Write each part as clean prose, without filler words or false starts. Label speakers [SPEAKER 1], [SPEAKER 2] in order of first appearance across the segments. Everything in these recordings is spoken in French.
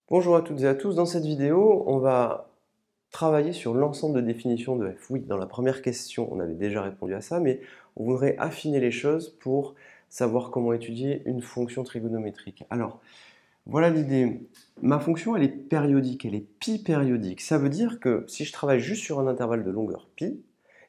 [SPEAKER 1] Bonjour à toutes et à tous, dans cette vidéo, on va travailler sur l'ensemble de définitions de f. Oui, dans la première question, on avait déjà répondu à ça, mais on voudrait affiner les choses pour savoir comment étudier une fonction trigonométrique. Alors, voilà l'idée. Ma fonction, elle est périodique, elle est pi-périodique. Ça veut dire que si je travaille juste sur un intervalle de longueur pi,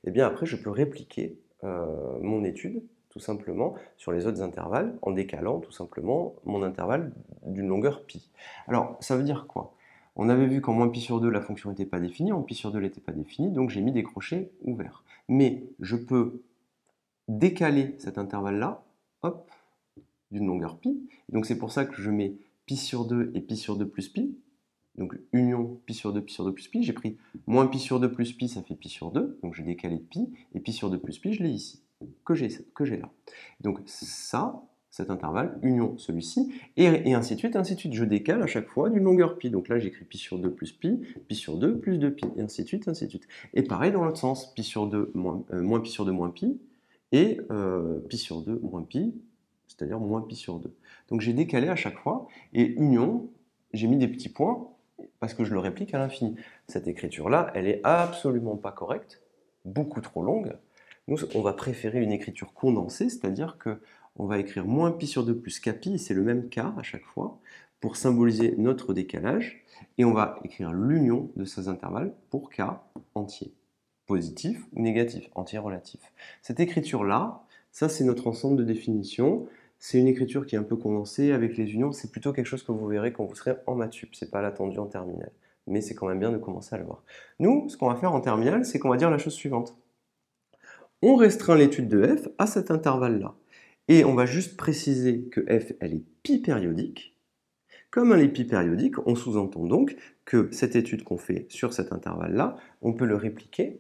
[SPEAKER 1] eh bien après, je peux répliquer mon étude, tout simplement, sur les autres intervalles, en décalant tout simplement mon intervalle d'une longueur pi. Alors, ça veut dire quoi? On avait vu qu'en moins pi sur 2, la fonction n'était pas définie, en pi sur 2, elle n'était pas définie, donc j'ai mis des crochets ouverts. Mais je peux décaler cet intervalle-là, hop, d'une longueur pi. Donc c'est pour ça que je mets pi sur 2 et pi sur 2 plus pi. Donc union pi sur 2 plus pi. J'ai pris moins pi sur 2 plus pi, ça fait pi sur 2. Donc j'ai décalé de pi. Et pi sur 2 plus pi, je l'ai ici, que j'ai là. Donc ça, cet intervalle, union celui-ci, et ainsi de suite, ainsi de suite. Je décale à chaque fois d'une longueur pi. Donc là, j'écris pi sur 2 plus pi sur 2 plus 2pi, et ainsi de suite, ainsi de suite. Et pareil dans l'autre sens, pi sur 2 moins pi sur 2 moins pi, et pi sur 2 moins pi, c'est-à-dire moins pi sur 2. Donc j'ai décalé à chaque fois, et union, j'ai mis des petits points, parce que je le réplique à l'infini. Cette écriture-là, elle est absolument pas correcte, beaucoup trop longue. Nous, on va préférer une écriture condensée, c'est-à-dire que on va écrire moins pi sur 2 plus kpi, et c'est le même k à chaque fois, pour symboliser notre décalage, et on va écrire l'union de ces intervalles pour k entier, positif ou négatif, entier relatif. Cette écriture-là, ça c'est notre ensemble de définitions. C'est une écriture qui est un peu condensée avec les unions. C'est plutôt quelque chose que vous verrez quand vous serez en maths sup. C'est pas l'attendu en terminale. Mais c'est quand même bien de commencer à le voir. Nous, ce qu'on va faire en terminale, c'est qu'on va dire la chose suivante. On restreint l'étude de f à cet intervalle-là. Et on va juste préciser que f, elle est pi-périodique. Comme elle est pi-périodique, on sous-entend donc que cette étude qu'on fait sur cet intervalle-là, on peut le répliquer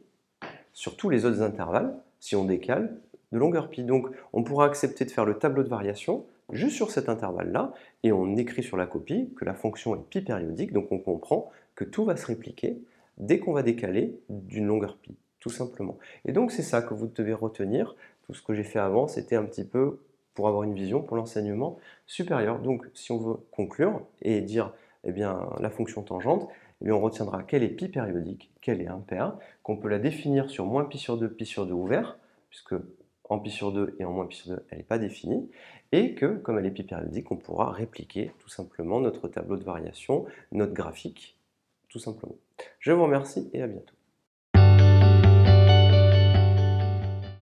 [SPEAKER 1] sur tous les autres intervalles si on décale de longueur pi. Donc on pourra accepter de faire le tableau de variation juste sur cet intervalle-là, et on écrit sur la copie que la fonction est pi périodique, donc on comprend que tout va se répliquer dès qu'on va décaler d'une longueur pi, tout simplement. Et donc c'est ça que vous devez retenir. Tout ce que j'ai fait avant, c'était un petit peu pour avoir une vision pour l'enseignement supérieur. Donc si on veut conclure et dire eh bien, la fonction tangente, eh bien, on retiendra qu'elle est pi périodique, qu'elle est impaire, qu'on peut la définir sur moins pi sur 2 ouvert, puisque en pi sur 2 et en moins pi sur 2, elle n'est pas définie, et que, comme elle est pi périodique, on pourra répliquer tout simplement notre tableau de variation, notre graphique, tout simplement. Je vous remercie et à bientôt.